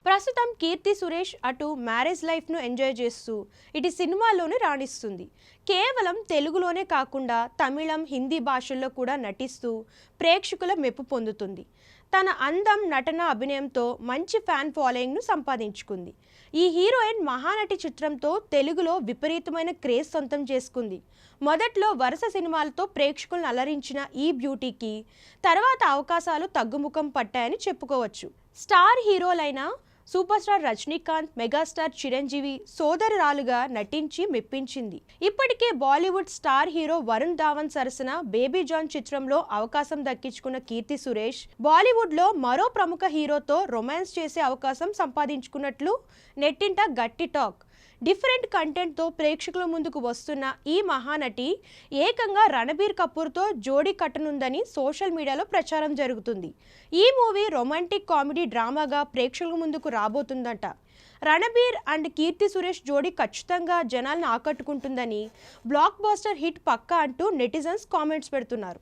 ప్రస్తుతం కీర్తి సురేష్ అటు మ్యారేజ్ లైఫ్ను ఎంజాయ్ చేస్తూ ఇటు సినిమాల్లోనే రాణిస్తుంది. కేవలం తెలుగులోనే కాకుండా తమిళం, హిందీ భాషల్లో కూడా నటిస్తూ ప్రేక్షకుల మెప్పు పొందుతుంది. తన అందం, నటన, అభినయంతో మంచి ఫ్యాన్ ఫాలోయింగ్ను సంపాదించుకుంది. ఈ హీరోయిన్ మహానటి చిత్రంతో తెలుగులో విపరీతమైన క్రేజ్ సొంతం చేసుకుంది. మొదట్లో వరుస సినిమాలతో ప్రేక్షకులను అలరించిన ఈ బ్యూటీకి తర్వాత అవకాశాలు తగ్గుముఖం పట్టాయని చెప్పుకోవచ్చు. స్టార్ హీరోలైన super star Rajinikanth, megastar Chiranjeevi సోదరురాలుగా నటించి మెప్పించింది. ఇప్పటికే Bollywood star hero Varun Dhawan సరసన బేబీ జాన్ చిత్రంలో అవకాశం దక్కించుకున్న కీర్తి సురేష్ బాలీవుడ్ లో మరో ప్రముఖ హీరోతో రొమాన్స్ చేసే అవకాశం సంపాదించుకున్నట్లు నెట్టింట గట్టి టాక్. డిఫరెంట్ కంటెంట్తో ప్రేక్షకుల ముందుకు వస్తున్న ఈ మహానటి ఏకంగా రణబీర్ కపూర్తో జోడీ కట్టనుందని సోషల్ మీడియాలో ప్రచారం జరుగుతుంది. ఈ మూవీ రొమాంటిక్ కామెడీ డ్రామాగా ప్రేక్షకుల ముందుకు రాబోతుందట. రణబీర్ అండ్ కీర్తి సురేష్ జోడీ ఖచ్చితంగా జనాలను ఆకట్టుకుంటుందని, బ్లాక్ బాస్టర్ హిట్ పక్కా అంటూ నెటిజన్స్ కామెంట్స్ పెడుతున్నారు.